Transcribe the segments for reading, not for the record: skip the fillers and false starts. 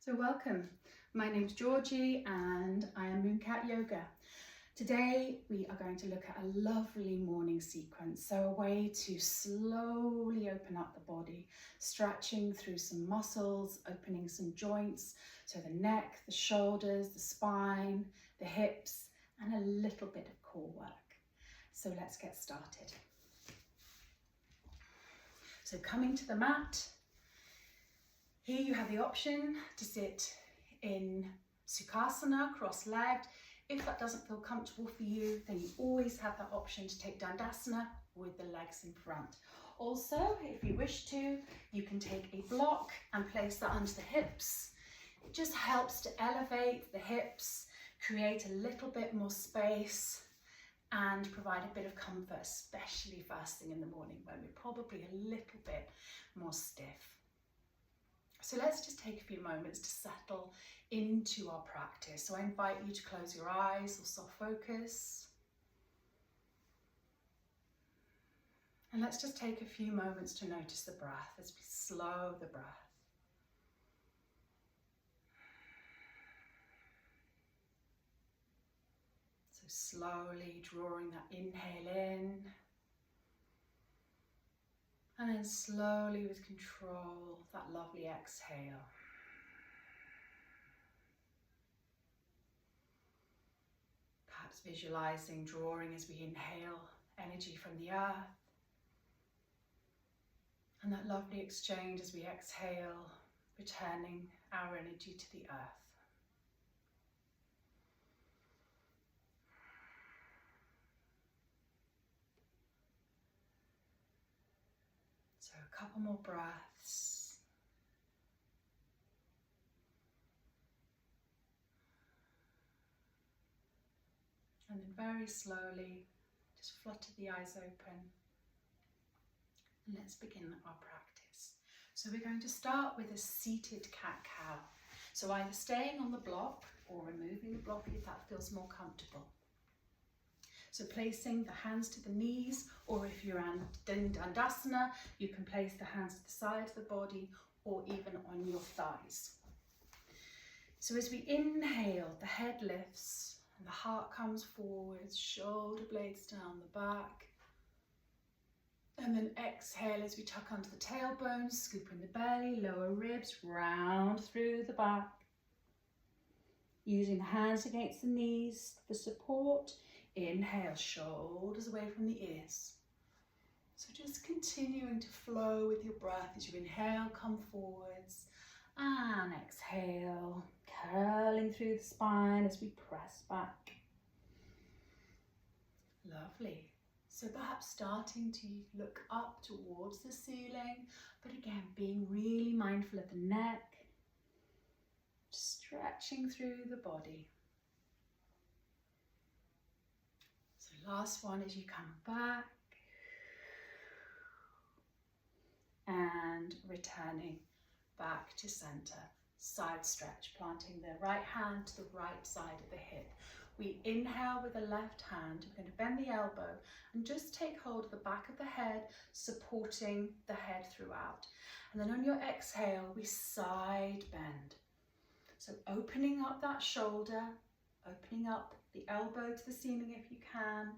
So welcome, my name's Georgie and I am Mooncat Yoga. Today we are going to look at a lovely morning sequence, so a way to slowly open up the body, stretching through some muscles, opening some joints, so the neck, the shoulders, the spine, the hips, and a little bit of core work. So let's get started. So coming to the mat, here you have the option to sit in Sukhasana, cross-legged. If that doesn't feel comfortable for you, then you always have that option to take Dandasana with the legs in front. Also, if you wish to, you can take a block and place that under the hips. It just helps to elevate the hips, create a little bit more space, and provide a bit of comfort, especially first thing in the morning when we're probably a little bit more stiff. So let's just take a few moments to settle into our practice. So I invite you to close your eyes or soft focus. And let's just take a few moments to notice the breath as we slow the breath. So slowly drawing that inhale in. And then slowly with control, that lovely exhale. Perhaps visualizing, drawing as we inhale energy from the earth. And that lovely exchange as we exhale, returning our energy to the earth. So a couple more breaths. And then very slowly, just flutter the eyes open. And let's begin our practice. So we're going to start with a seated cat-cow. So either staying on the block or removing the block if that feels more comfortable. So placing the hands to the knees, or if you're in Dandasana, you can place the hands to the side of the body or even on your thighs. So as we inhale, the head lifts and the heart comes forwards, shoulder blades down the back. And then exhale as we tuck under the tailbone, scoop in the belly, lower ribs, round through the back. Using the hands against the knees for support. Inhale, shoulders away from the ears. So just continuing to flow with your breath as you inhale, come forwards. And exhale, curling through the spine as we press back. Lovely. So perhaps starting to look up towards the ceiling, but again, being really mindful of the neck, stretching through the body. So last one as you come back and returning back to center. Side stretch, planting the right hand to the right side of the hip. We inhale with the left hand, we're going to bend the elbow and just take hold of the back of the head, supporting the head throughout. And then on your exhale, we side bend. So opening up that shoulder, opening up the elbow to the ceiling if you can.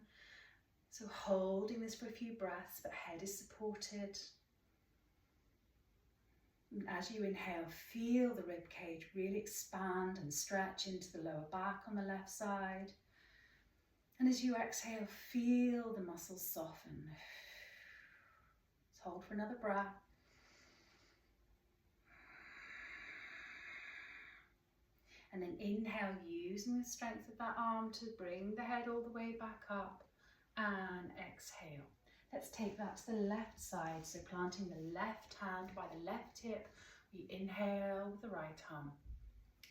So holding this for a few breaths, but head is supported. And as you inhale, feel the rib cage really expand and stretch into the lower back on the left side. And as you exhale, feel the muscles soften. Let's hold for another breath. And then inhale, using the strength of that arm to bring the head all the way back up. And exhale. Let's take that to the left side. So planting the left hand by the left hip, we inhale with the right arm.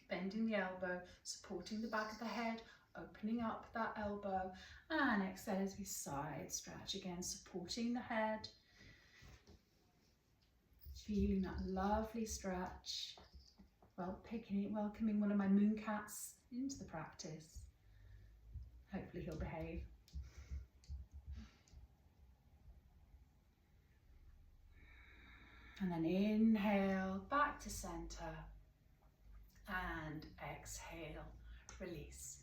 Bending the elbow, supporting the back of the head, opening up that elbow, and exhale as we side stretch again, supporting the head. Feeling that lovely stretch. Welcoming one of my moon cats into the practice. Hopefully he'll behave. And then inhale, back to center. exhale, release.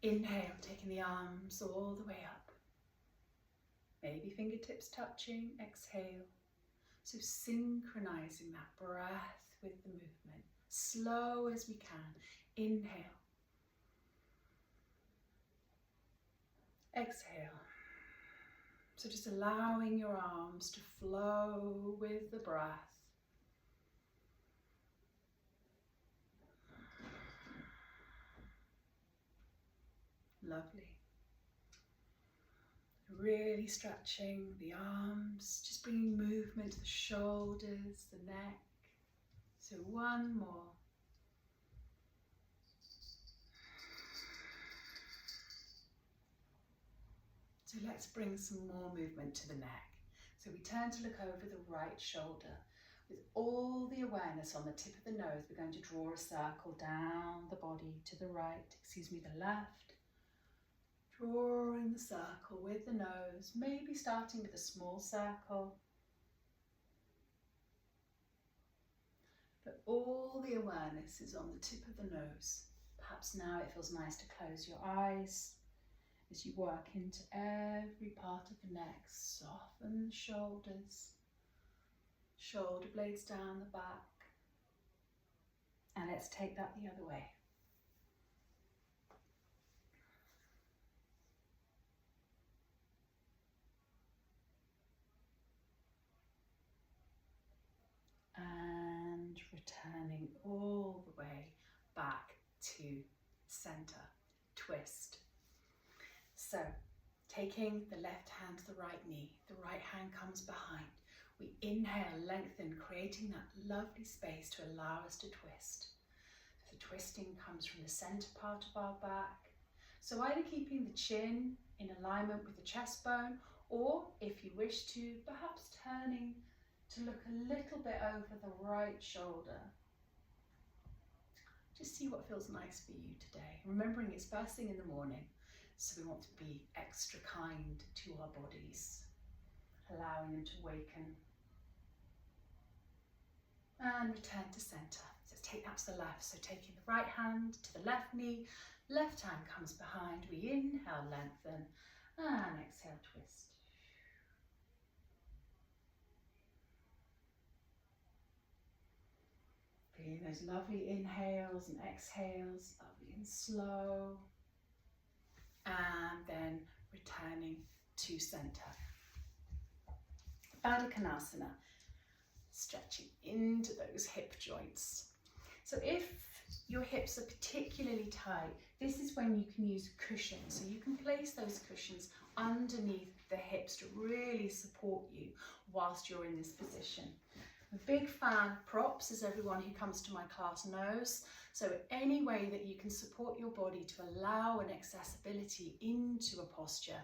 Inhale, taking the arms all the way up. Maybe fingertips touching, exhale. So synchronizing that breath with the movement, slow as we can. Inhale. Exhale. So just allowing your arms to flow with the breath. Lovely. Really stretching the arms, just bringing movement to the shoulders, the neck. So one more. So let's bring some more movement to the neck. So we turn to look over the right shoulder. With all the awareness on the tip of the nose, we're going to draw a circle down the body to the right, the left. Drawing the circle with the nose, maybe starting with a small circle. But all the awareness is on the tip of the nose. Perhaps now it feels nice to close your eyes as you work into every part of the neck. Soften the shoulders, shoulder blades down the back. And let's take that the other way. And returning all the way back to center, twist. So taking the left hand to the right knee, the right hand comes behind. We inhale, lengthen, creating that lovely space to allow us to twist. The twisting comes from the center part of our back. So either keeping the chin in alignment with the chest bone, or if you wish to, perhaps turning to look a little bit over the right shoulder. Just see what feels nice for you today. Remembering it's first thing in the morning, so we want to be extra kind to our bodies, allowing them to waken. And return to center. So take that to the left. So taking the right hand to the left knee, left hand comes behind. We inhale, lengthen, and exhale, twist. Feeling those lovely inhales and exhales, lovely and slow. And then returning to center. Baddha Konasana, stretching into those hip joints. So if your hips are particularly tight, this is when you can use cushions. So you can place those cushions underneath the hips to really support you whilst you're in this position. I'm a big fan of props, as everyone who comes to my class knows. So any way that you can support your body to allow an accessibility into a posture,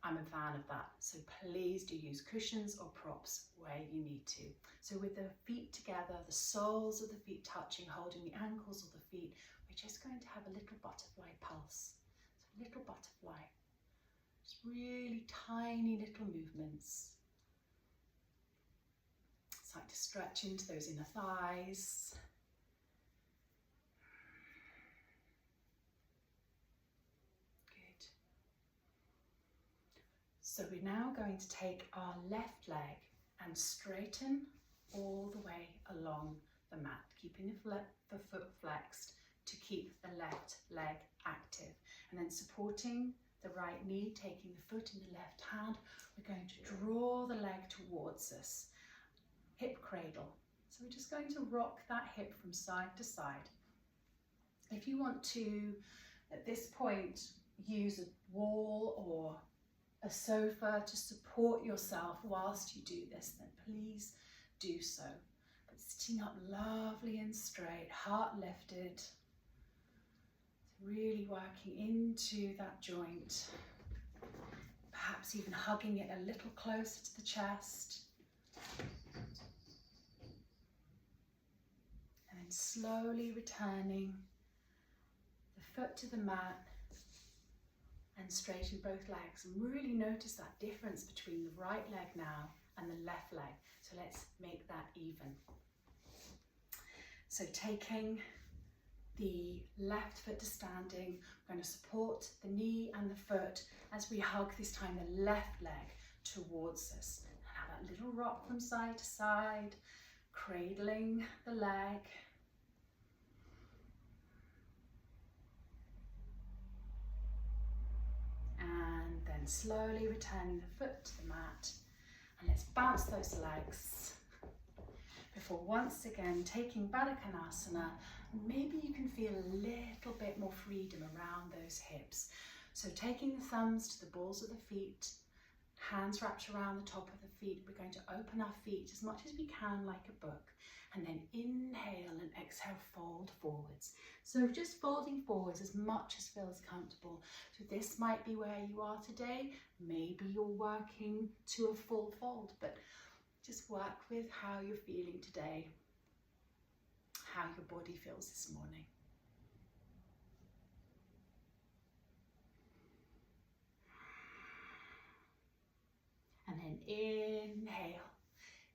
I'm a fan of that. So please do use cushions or props where you need to. So with the feet together, the soles of the feet touching, holding the ankles of the feet, we're just going to have a little butterfly pulse. So a little butterfly, just really tiny little movements. Like to stretch into those inner thighs. Good. So we're now going to take our left leg and straighten all the way along the mat, keeping the foot flexed to keep the left leg active. And then supporting the right knee, taking the foot in the left hand, we're going to draw the leg towards us. Hip cradle. So we're just going to rock that hip from side to side. If you want to, at this point, use a wall or a sofa to support yourself whilst you do this, then please do so. But sitting up lovely and straight, heart lifted, really working into that joint, perhaps even hugging it a little closer to the chest. Slowly returning the foot to the mat and straighten both legs, and really notice that difference between the right leg now and the left leg. So let's make that even. So taking the left foot to standing. We're going to support the knee and the foot as we hug this time the left leg towards us. And have that little rock from side to side, cradling the leg. And then slowly returning the foot to the mat. And let's bounce those legs before once again taking Baddha Konasana. Maybe you can feel a little bit more freedom around those hips. So taking the thumbs to the balls of the feet, hands wrapped around the top of the feet. We're going to open our feet as much as we can like a book. And then inhale and exhale, fold forwards. So just folding forwards as much as feels comfortable. So this might be where you are today. Maybe you're working to a full fold, but just work with how you're feeling today, how your body feels this morning. And then inhale,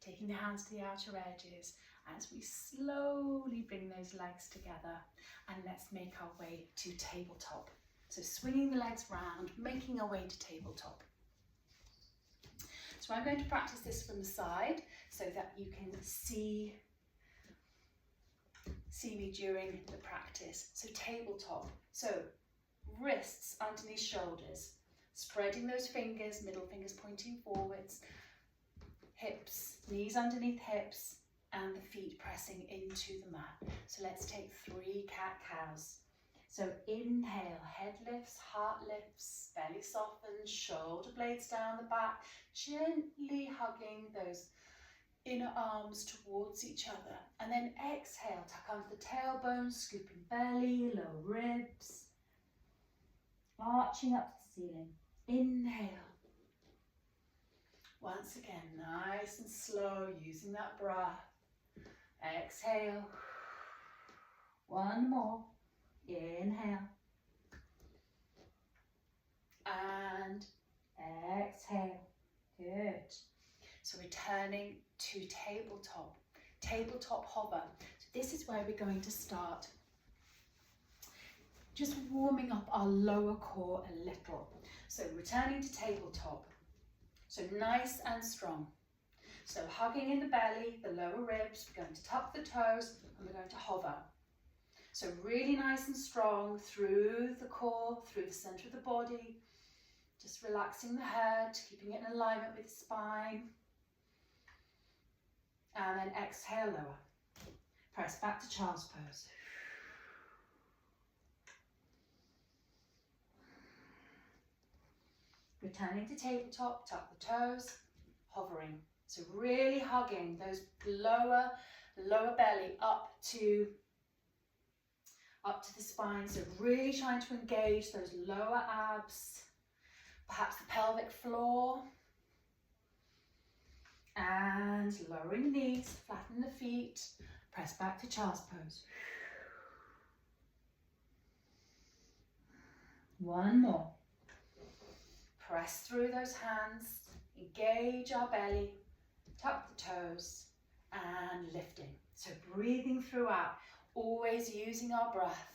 taking the hands to the outer edges as we slowly bring those legs together, and let's make our way to tabletop. So swinging the legs round, making our way to tabletop. So I'm going to practice this from the side so that you can see me during the practice. So tabletop, so wrists underneath shoulders, spreading those fingers, middle fingers pointing forwards, hips, knees underneath hips, and the feet pressing into the mat. So let's take 3 cat-cows. So inhale, head lifts, heart lifts, belly softens, shoulder blades down the back, gently hugging those inner arms towards each other. And then exhale, tuck under the tailbone, scooping belly, lower ribs, arching up to the ceiling. Inhale. Once again, nice and slow, using that breath. Exhale. One more. Inhale. And exhale. Good. So returning to tabletop. Tabletop hover. So this is where we're going to start. Just warming up our lower core a little. So returning to tabletop. So nice and strong. So hugging in the belly, the lower ribs, we're going to tuck the toes and we're going to hover. So really nice and strong through the core, through the center of the body. Just relaxing the head, keeping it in alignment with the spine. And then exhale, lower. Press back to child's pose. Returning to tabletop, tuck the toes, hovering. So really hugging those lower belly up to the spine. So really trying to engage those lower abs, perhaps the pelvic floor. And lowering the knees, flatten the feet, press back to child's pose. One more. Press through those hands, engage our belly, tuck the toes, and lifting. So breathing throughout, always using our breath.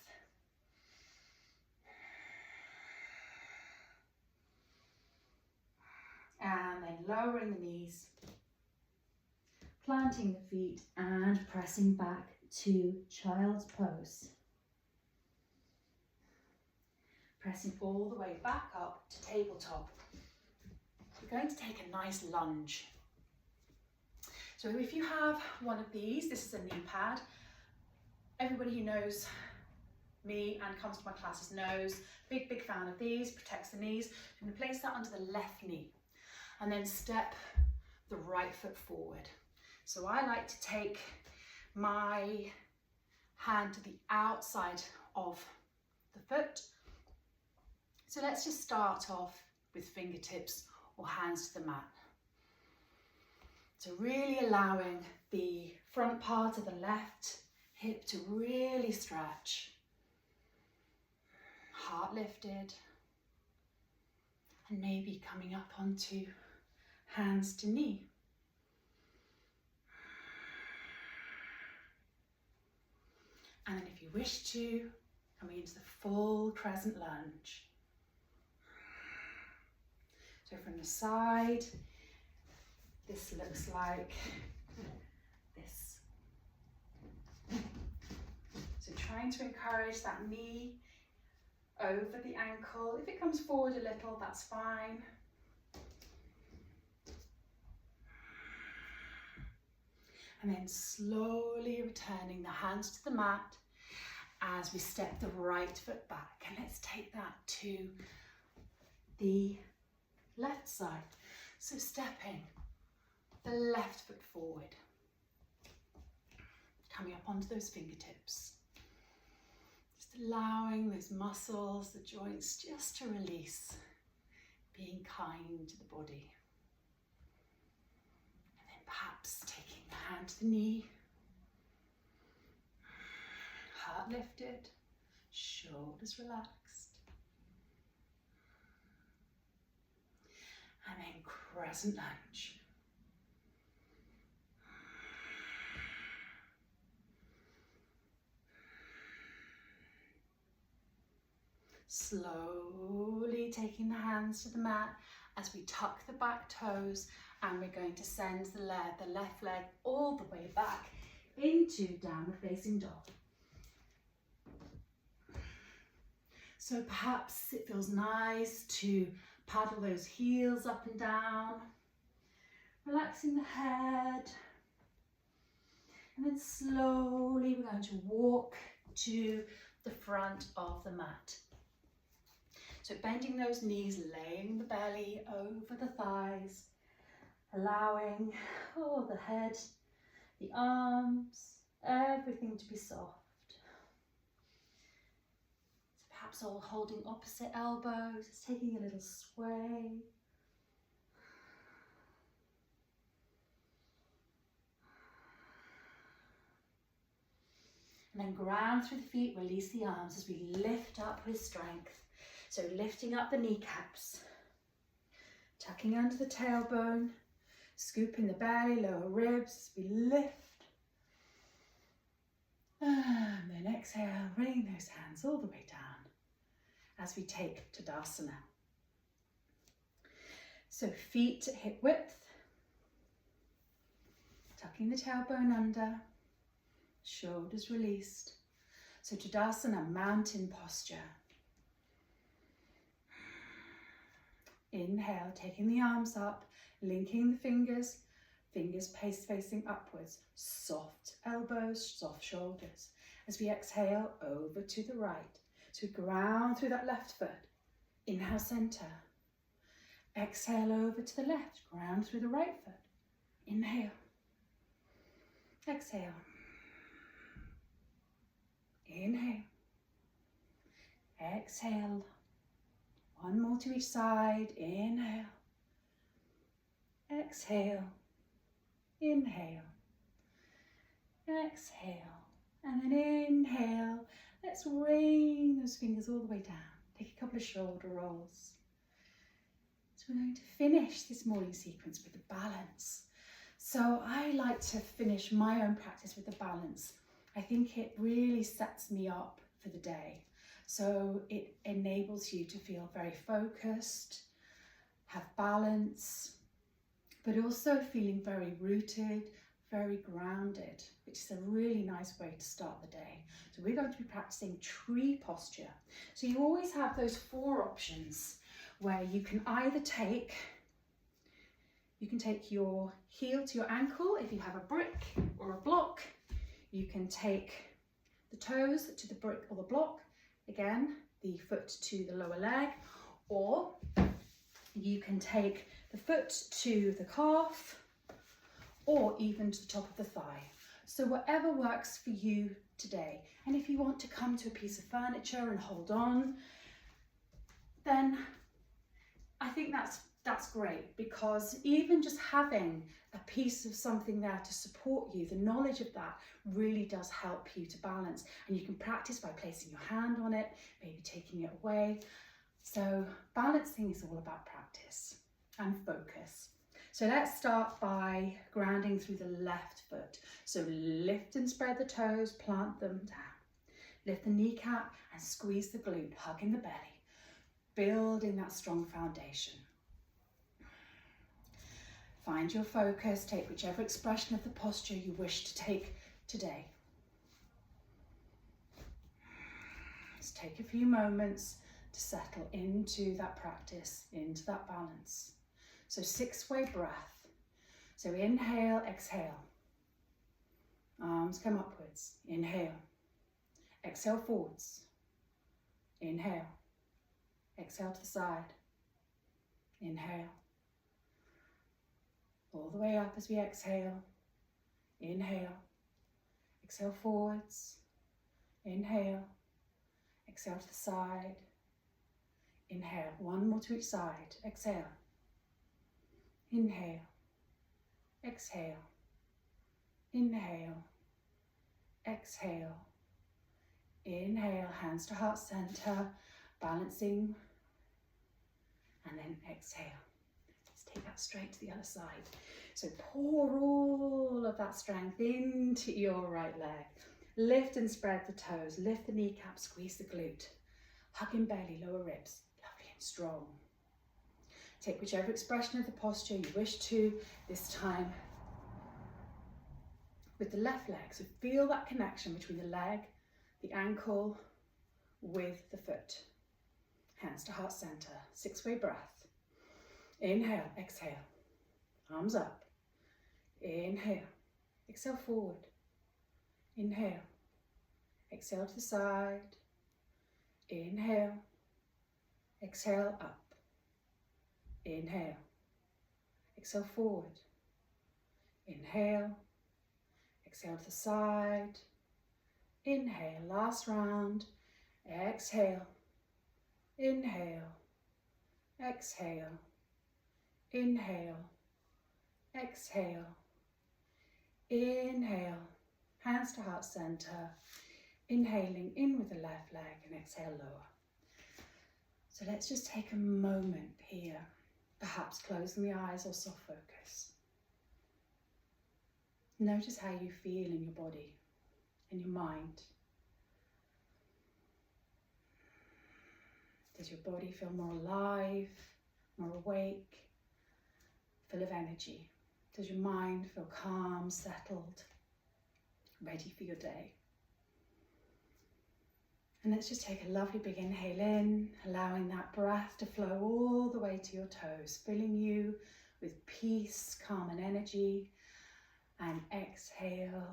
And then lowering the knees, planting the feet, and pressing back to child's pose. Pressing all the way back up to tabletop. We're going to take a nice lunge. So if you have one of these, this is a knee pad. Everybody who knows me and comes to my classes knows, big fan of these, protects the knees. I'm going to place that under the left knee and then step the right foot forward. So I like to take my hand to the outside of the foot. So let's just start off with fingertips or hands to the mat. So really allowing the front part of the left hip to really stretch. Heart lifted. And maybe coming up onto hands to knee. And then if you wish to, coming into the full crescent lunge. So from the side, this looks like this. So trying to encourage that knee over the ankle. If it comes forward a little, that's fine. And then slowly returning the hands to the mat as we step the right foot back. And let's take that to the left side. So stepping the left foot forward, coming up onto those fingertips. Just allowing those muscles, the joints, just to release, being kind to the body. And then perhaps taking the hand to the knee, heart lifted, shoulders relaxed. And then crescent lunge. Slowly taking the hands to the mat as we tuck the back toes, and we're going to send the left leg all the way back into downward facing dog. So perhaps it feels nice to paddle those heels up and down, relaxing the head, and then slowly we're going to walk to the front of the mat. So bending those knees, laying the belly over the thighs, allowing the head, the arms, everything to be soft. So perhaps all holding opposite elbows, just taking a little sway. And then ground through the feet, release the arms as we lift up with strength. So lifting up the kneecaps, tucking under the tailbone, scooping the belly, lower ribs, we lift. And then exhale, bring those hands all the way down as we take Tadasana. So feet at hip width, tucking the tailbone under, shoulders released. So Tadasana, mountain posture. Inhale, taking the arms up, linking the fingers, facing upwards, soft elbows, soft shoulders. As we exhale, over to the right. So we ground through that left foot. Inhale, center. Exhale, over to the left, ground through the right foot. Inhale. Exhale. Inhale. Exhale. One more to each side. Inhale. Exhale. Inhale. Exhale. And then inhale. Let's rain those fingers all the way down. Take a couple of shoulder rolls. So we're going to finish this morning sequence with the balance. So I like to finish my own practice with the balance. I think it really sets me up for the day. So it enables you to feel very focused, have balance, but also feeling very rooted, very grounded, which is a really nice way to start the day. So we're going to be practicing tree posture. So you always have those four options where you can either take your heel to your ankle if you have a brick or a block. You can take the toes to the brick or the block. Again, the foot to the lower leg, or you can take the foot to the calf, or even to the top of the thigh. So whatever works for you today. And if you want to come to a piece of furniture and hold on, then I think that's great, because even just having a piece of something there to support you, the knowledge of that really does help you to balance. And you can practice by placing your hand on it, maybe taking it away. So balancing is all about practice and focus. So let's start by grounding through the left foot. So lift and spread the toes, plant them down. Lift the kneecap and squeeze the glute, hugging the belly, building that strong foundation. Find your focus, take whichever expression of the posture you wish to take today. Just take a few moments to settle into that practice, into that balance. So 6-way breath. So inhale, exhale. Arms come upwards. Inhale. Exhale forwards. Inhale. Exhale to the side. Inhale. All the way up as we exhale. Inhale. Exhale forwards. Inhale. Exhale to the side. Inhale. One more to each side. Exhale. Inhale. Exhale. Inhale. Exhale. Inhale. Hands to heart center. Balancing. And then exhale. Let's take that straight to the other side. So pour all of that strength into your right leg. Lift and spread the toes. Lift the kneecap, squeeze the glute. Hugging belly, lower ribs. Lovely and strong. Take whichever expression of the posture you wish to this time with the left leg. So feel that connection between the leg, the ankle, with the foot. Hands to heart center. 6-way breath. Inhale, exhale. Arms up. Inhale. Exhale forward. Inhale. Exhale to the side. Inhale. Exhale up. Inhale. Exhale forward. Inhale. Exhale to the side. Inhale. Last round. Exhale. Inhale. Exhale. Inhale. Exhale. Inhale. Hands to heart center. Inhaling in with the left leg and exhale lower. So let's just take a moment here, perhaps closing the eyes or soft focus. Notice how you feel in your body, in your mind. Does your body feel more alive, more awake, full of energy? Does your mind feel calm, settled, ready for your day? And let's just take a lovely big inhale in, allowing that breath to flow all the way to your toes, filling you with peace, calm and energy. And exhale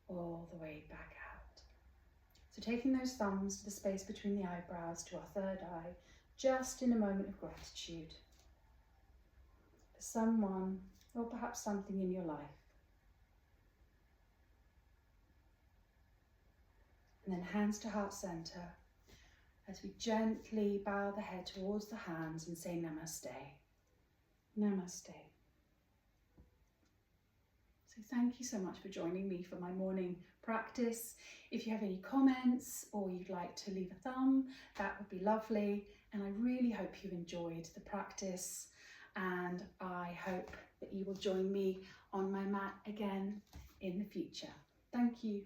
all the way back out. So taking those thumbs to the space between the eyebrows to our third eye, just in a moment of gratitude for someone or perhaps something in your life. And then hands to heart center as we gently bow the head towards the hands and say namaste. Namaste. So thank you so much for joining me for my morning practice. If you have any comments or you'd like to leave a thumb, that would be lovely. And I really hope you enjoyed the practice, and I hope that you will join me on my mat again in the future. Thank you.